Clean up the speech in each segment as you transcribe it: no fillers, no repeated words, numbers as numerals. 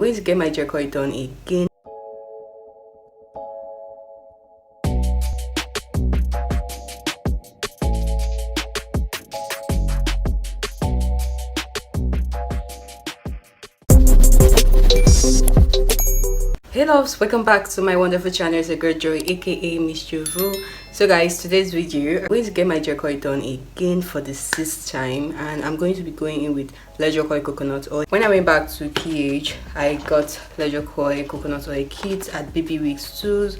I'm going to get my jerky done again. Hey loves, welcome back to my wonderful channel. It's a girl Joy, aka Miss JOVOU. So guys, today's video, I'm going to get my jerky done again for the 6th time, and I'm going to be going in with leisure coil coconut oil. When I went back to PH, I got leisure coil coconut oil kit at Baby Weeks 2.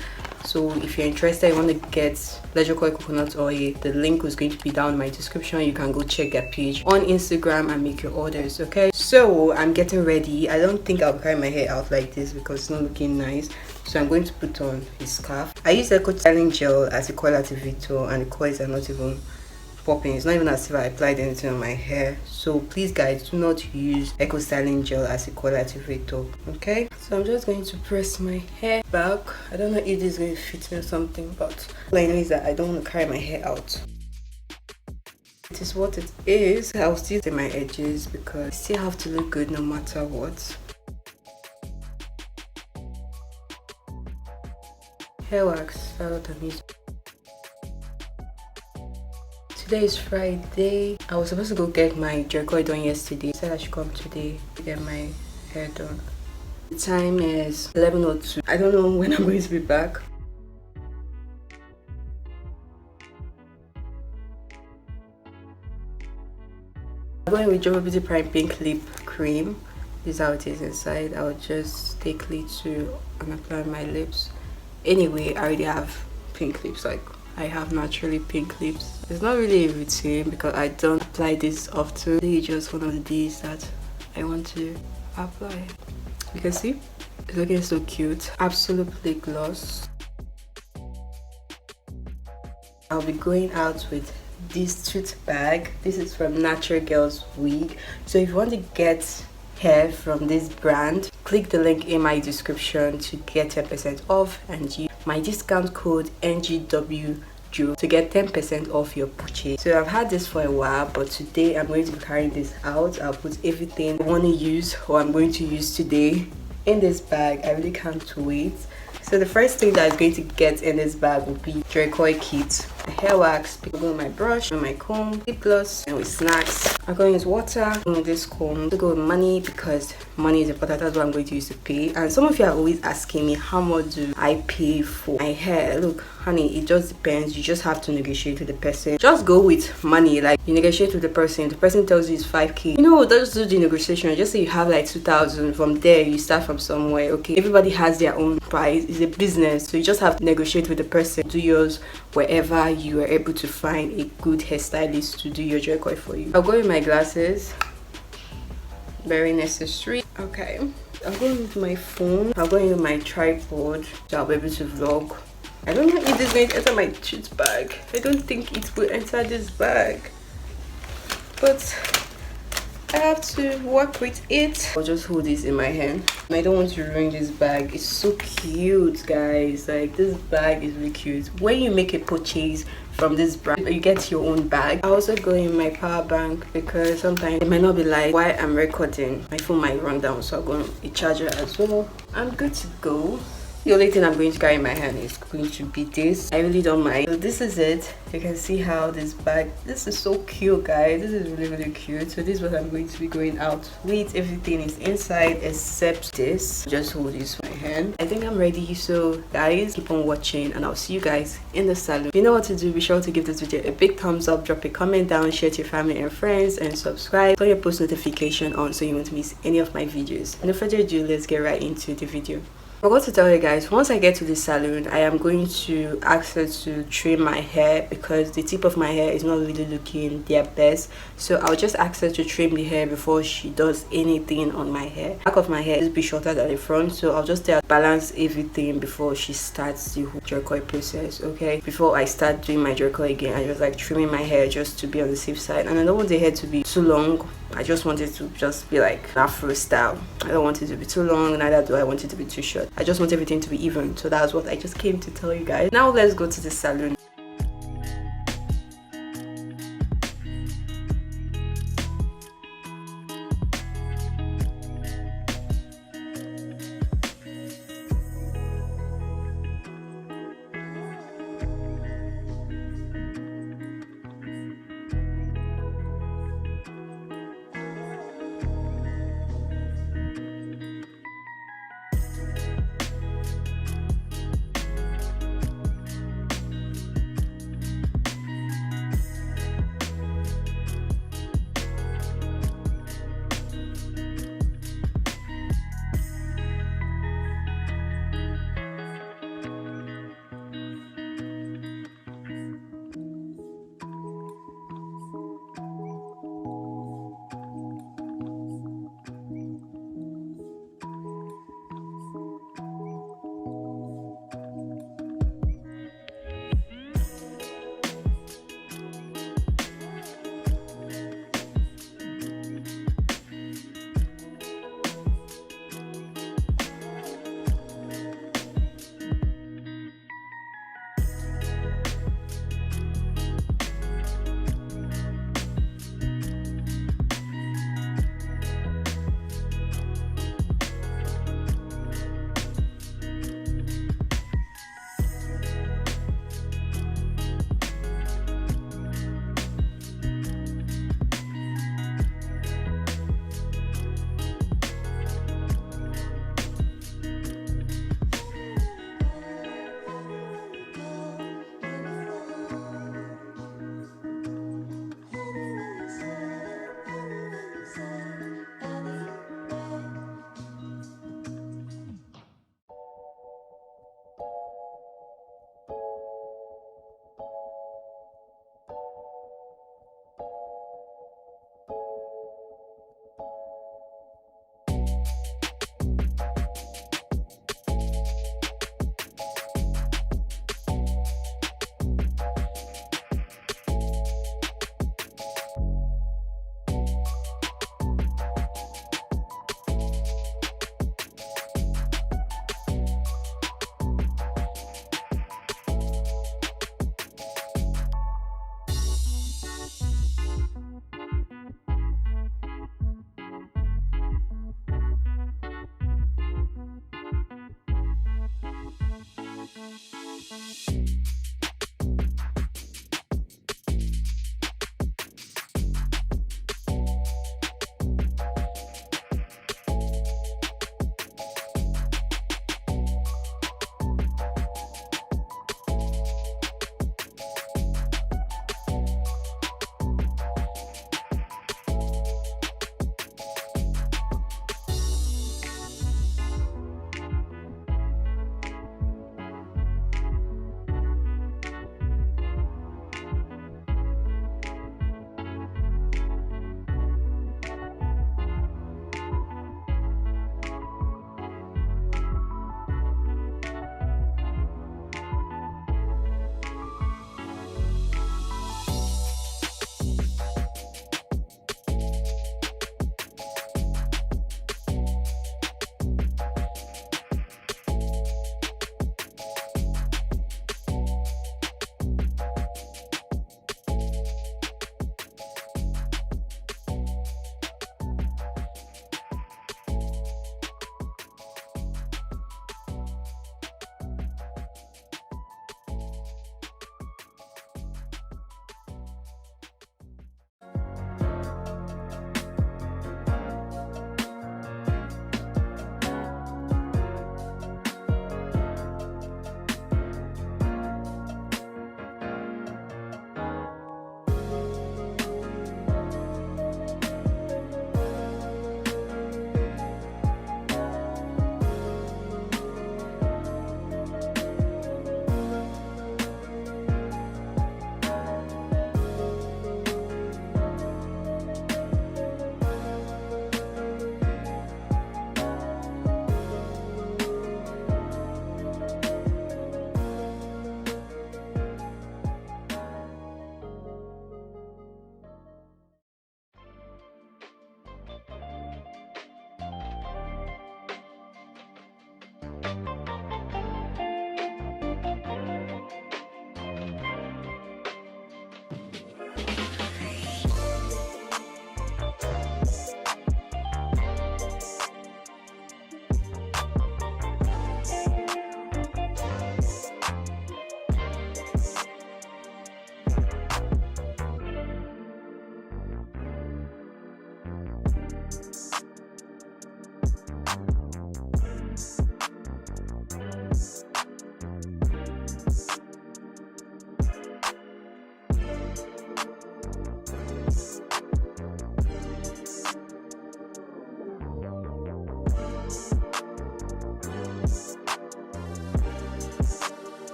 So if you're interested, you want to get leisure coil coconut oil, the link is going to be down in my description. You can go check their page on Instagram and make your orders. Okay, so I'm getting ready. I don't think I'll carry my hair out like this because it's not looking nice, so I'm going to put on a scarf. I use a styling gel as a coil activator, and the coils are not even popping. It's not even as if I applied anything on my hair. So please guys, do not use eco styling gel as a coil activator. Okay, so I'm just going to press my hair back. I don't know if this is going to fit me or something, but all I know is that I don't want to carry my hair out. It is what it is. I'll still do my edges because I still have to look good no matter what. Hair wax, that's what I'm using. Today is Friday. I was supposed to go get my jerky done yesterday. I said I should come today to get my hair done. The time is 11:02. I don't know when I'm going to be back. I'm going with JOVOU Beauty Prime Pink Lip Cream. This is how it is inside. I'll just take Little and apply on my lips. Anyway, I already have pink lips, like I have naturally pink lips. It's not really a routine because I don't apply this often. It's just one of the days that I want to apply. You can see it's looking so cute. Absolutely gloss. I'll be going out with this tote bag. This is from Natural Girls Wig. So if you want to get hair from this brand, click the link in my description to get 10% off and use my discount code NGWU to get 10% off your purchase. So I've had this for a while, but today I'm going to be carrying this out. I'll put everything I want to use or I'm going to use today in this bag. I really can't wait. So the first thing that is going to get in this bag will be jerky kit, a hair wax, I'll go with my brush, with my comb, lip gloss, and with snacks. I'm going to use water, I'm going with this comb, to go with money because money is important. That's what I'm going to use to pay. And some of you are always asking me, how much do I pay for my hair? Look honey, it just depends. You just have to negotiate with the person. Just go with money. Like, you negotiate with the person tells you it's 5k, you know, just do the negotiation. Just say you have like 2,000. From there you start from somewhere. Okay, everybody has their own price. It's a business, so you just have to negotiate with the person. Do yours wherever you are able to find a good hairstylist to do your jerky for you. I'll go with my glasses, very necessary. Okay, I'll go with my phone. I'll go with my tripod, so I'll be able to vlog. I don't know if this is going to enter my tote bag. I don't think it will enter this bag, but I have to work with it. I'll just hold this in my hand. I don't want to ruin this bag. It's so cute, guys. Like, this bag is really cute. When you make a purchase from this brand, you get your own bag. I also go in my power bank because sometimes it might not be like while I'm recording, my phone might run down, so I'll go in a charger as well. I'm good to go. The only thing I'm going to carry in my hand is going to be this. I really don't mind. So this is it. You can see how this bag, this is so cute, guys. This is really cute. So this is what I'm going to be going out with. Everything is inside except this. Just hold this in my hand. I think I'm ready. So guys, keep on watching and I'll see you guys in the salon. If you know what to do, be sure to give this video a big thumbs up, drop a comment down, share to your family and friends, and subscribe. Turn your post notification on so you won't miss any of my videos. No further ado, let's get right into the video. I forgot to tell you guys, once I get to the salon, I am going to ask her to trim my hair because the tip of my hair is not really looking their best. So I'll just ask her to trim the hair before she does anything on my hair. Back of my hair is a bit shorter than the front, so I'll just tell her to balance everything before she starts the whole jerky process. Okay, before I start doing my jerky again, I just like trimming my hair just to be on the safe side, and I don't want the hair to be too long. I just want it to just be like an afro style. I don't want it to be too long, neither do I want it to be too short. I just want everything to be even. So that's what I just came to tell you guys. Now let's go to the salon.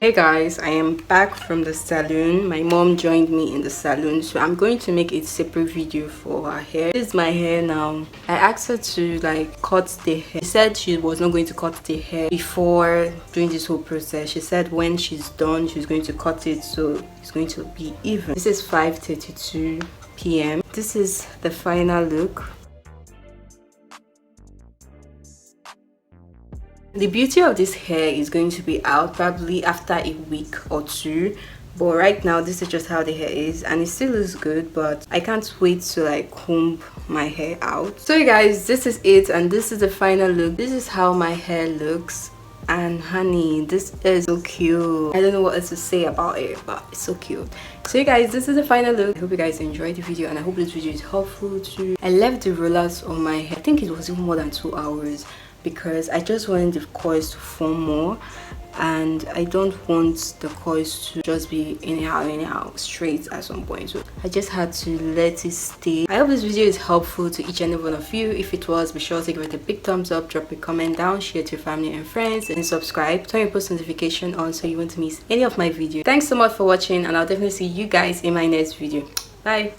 Hey guys, I am back from the salon. My mom joined me in the salon, so I'm going to make a separate video for her hair. This is my hair now. I asked her to like cut the hair. She said she was not going to cut the hair before doing this whole process. She said when she's done she's going to cut it so it's going to be even. This is 5:32 p.m. This is the final look. The beauty of this hair is going to be out probably after a week or two, but right now this is just how the hair is and it still looks good, but I can't wait to like comb my hair out. So you guys, this is it and this is the final look. This is how my hair looks, and honey, this is so cute. I don't know what else to say about it, but it's so cute. So you guys, this is the final look. I hope you guys enjoyed the video and I hope this video is helpful too. I left the rollers on my hair. I think it was even more than 2 hours because I just wanted the coils to form more and I don't want the coils to just be anyhow straight at some point, so I just had to let it stay. I hope this video is helpful to each and every one of you. If it was, be sure to give it a big thumbs up, drop a comment down, share to your family and friends, and subscribe. Turn your post notification on so you won't miss any of my videos. Thanks so much for watching and I'll definitely see you guys in my next video. Bye.